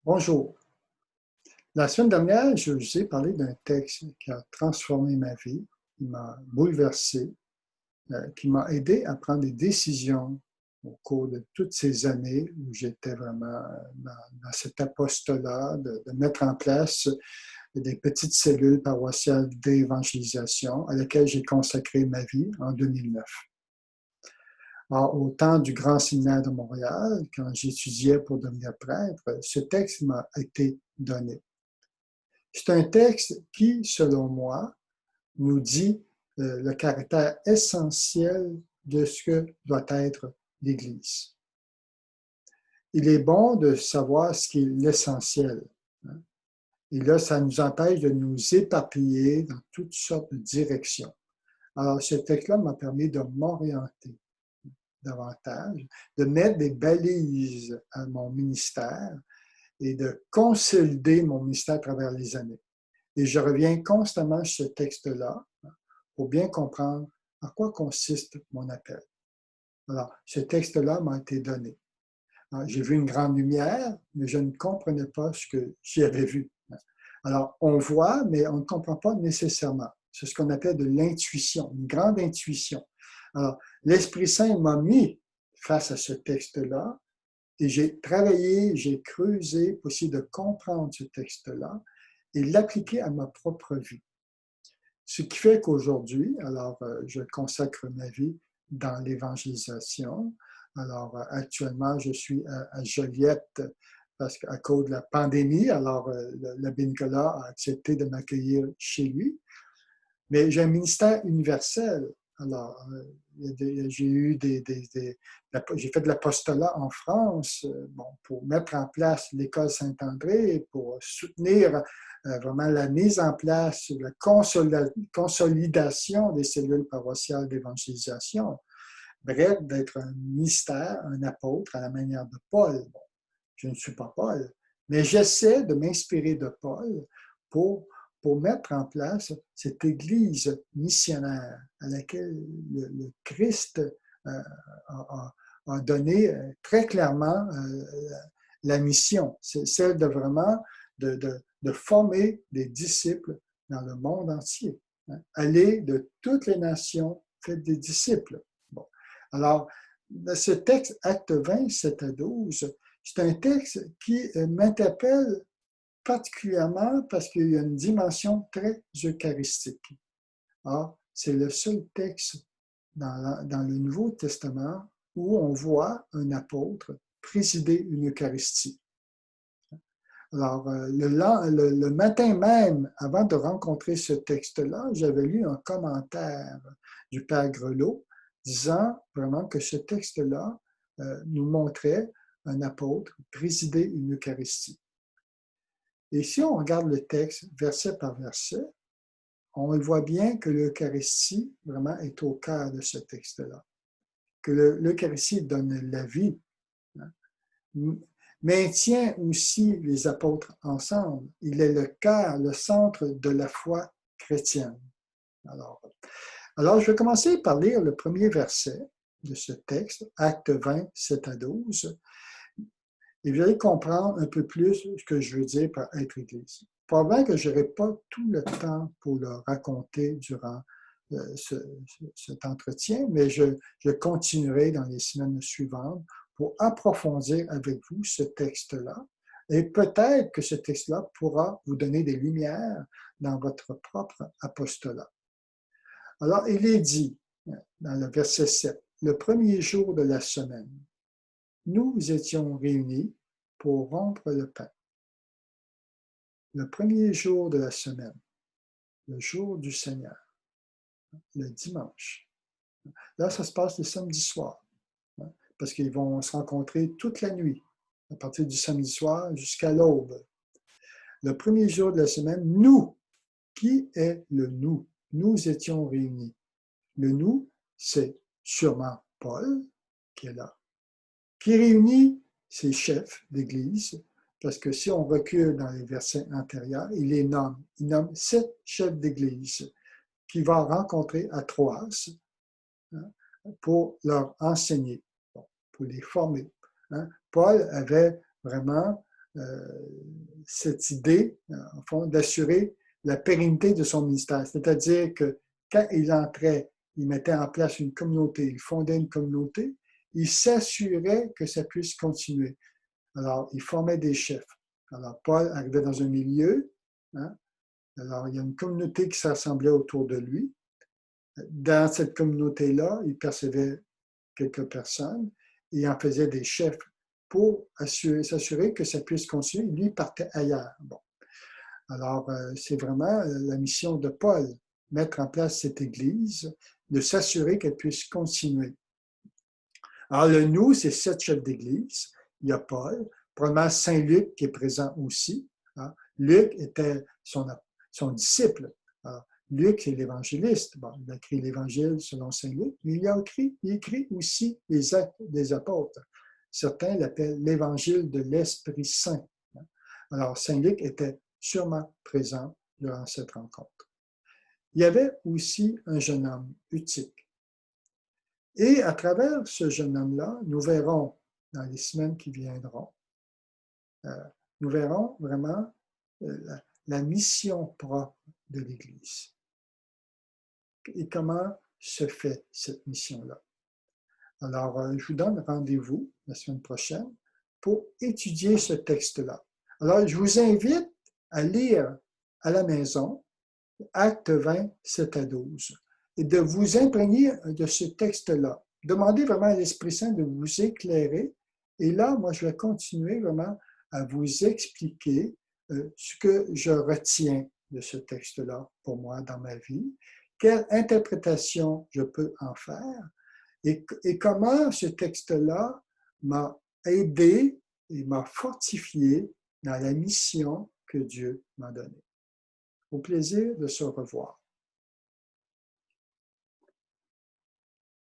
Bonjour. La semaine dernière, je vous ai parlé d'un texte qui a transformé ma vie, qui m'a bouleversé, qui m'a aidé à prendre des décisions au cours de toutes ces années où j'étais vraiment dans cet apostolat de mettre en place des petites cellules paroissiales d'évangélisation à laquelle j'ai consacré ma vie en 2009. Alors, au temps du Grand Séminaire de Montréal, quand j'étudiais pour devenir prêtre, ce texte m'a été donné. C'est un texte qui, selon moi, nous dit le caractère essentiel de ce que doit être l'Église. Il est bon de savoir ce qui est l'essentiel. Et là, ça nous empêche de nous éparpiller dans toutes sortes de directions. Alors, ce texte-là m'a permis de m'orienter davantage, de mettre des balises à mon ministère et de consolider mon ministère à travers les années. Et je reviens constamment sur ce texte-là pour bien comprendre en quoi consiste mon appel. Alors, ce texte-là m'a été donné. J'ai vu une grande lumière, mais je ne comprenais pas ce que j'y avais vu. Alors, on voit, mais on ne comprend pas nécessairement. C'est ce qu'on appelle de l'intuition, une grande intuition. Alors, l'Esprit Saint m'a mis face à ce texte-là et j'ai travaillé, j'ai creusé pour essayer de comprendre ce texte-là et l'appliquer à ma propre vie. Ce qui fait qu'aujourd'hui, alors, je consacre ma vie dans l'évangélisation. Alors, actuellement, je suis à Joliette parce qu'à cause de la pandémie, alors, l'abbé Nicolas a accepté de m'accueillir chez lui. Mais j'ai un ministère universel. Alors, j'ai fait de l'apostolat en France pour mettre en place l'école Saint-André, pour soutenir vraiment la mise en place, la consolidation des cellules paroissiales d'évangélisation. Bref, d'être un ministère, un apôtre à la manière de Paul. Bon, je ne suis pas Paul, mais j'essaie de m'inspirer de Paul pour mettre en place cette Église missionnaire à laquelle le Christ a donné très clairement la mission. C'est celle de vraiment de former des disciples dans le monde entier. Aller de toutes les nations, faites des disciples. Bon. Alors, ce texte, Acte 20, 7 à 12, c'est un texte qui m'interpelle particulièrement parce qu'il y a une dimension très eucharistique. Or, c'est le seul texte dans le Nouveau Testament où on voit un apôtre présider une Eucharistie. Alors, le matin même, avant de rencontrer ce texte-là, j'avais lu un commentaire du Père Grelot disant vraiment que ce texte-là nous montrait un apôtre présider une Eucharistie. Et si on regarde le texte verset par verset, on voit bien que l'Eucharistie vraiment est au cœur de ce texte-là. Que l'Eucharistie donne la vie, maintient aussi les apôtres ensemble. Il est le cœur, le centre de la foi chrétienne. Alors je vais commencer par lire le premier verset de ce texte, Acte 20, 7 à 12. Et vous allez comprendre un peu plus ce que je veux dire par être Église. Probablement que je n'aurai pas tout le temps pour le raconter durant cet entretien, mais je continuerai dans les semaines suivantes pour approfondir avec vous ce texte-là. Et peut-être que ce texte-là pourra vous donner des lumières dans votre propre apostolat. Alors, il est dit dans le verset 7, le premier jour de la semaine, nous étions réunis pour rompre le pain. Le premier jour de la semaine, le jour du Seigneur, le dimanche. Là, ça se passe le samedi soir, parce qu'ils vont se rencontrer toute la nuit, à partir du samedi soir jusqu'à l'aube. Le premier jour de la semaine, nous, qui est le nous? Nous étions réunis. Le nous, c'est sûrement Paul, qui est là, qui réunit ses chefs d'Église, parce que si on recule dans les versets antérieurs, il les nomme. Il nomme 7 chefs d'Église qu'il va rencontrer à Troas pour leur enseigner, pour les former. Paul avait vraiment cette idée, en fond, d'assurer la pérennité de son ministère. C'est-à-dire que quand il entrait, il mettait en place une communauté, il fondait une communauté, il s'assurait que ça puisse continuer. Alors, il formait des chefs. Alors, Paul arrivait dans un milieu, hein, alors il y a une communauté qui s'assemblait autour de lui. Dans cette communauté-là, il percevait quelques personnes et il en faisait des chefs pour s'assurer que ça puisse continuer. Lui partait ailleurs. Bon. Alors, c'est vraiment la mission de Paul, mettre en place cette Église, de s'assurer qu'elle puisse continuer. Alors, le nous, c'est 7 chefs d'Église. Il y a Paul, probablement Saint-Luc qui est présent aussi. Hein. Luc était son disciple. Alors, Luc, c'est l'évangéliste. Bon, il a écrit l'Évangile selon Saint-Luc, mais il écrit aussi les Actes des Apôtres. Certains l'appellent l'Évangile de l'Esprit Saint. Alors, Saint-Luc était sûrement présent durant cette rencontre. Il y avait aussi un jeune homme, Eutyche. Et à travers ce jeune homme-là, nous verrons dans les semaines qui viendront, nous verrons vraiment la mission propre de l'Église. Et comment se fait cette mission-là. Alors, je vous donne rendez-vous la semaine prochaine pour étudier ce texte-là. Alors, je vous invite à lire à la maison Actes 20, 7 à 12 et de vous imprégner de ce texte-là. Demandez vraiment à l'Esprit Saint de vous éclairer. Et là, moi, je vais continuer vraiment à vous expliquer ce que je retiens de ce texte-là pour moi dans ma vie, quelle interprétation je peux en faire et comment ce texte-là m'a aidé et m'a fortifié dans la mission que Dieu m'a donnée. Au plaisir de se revoir.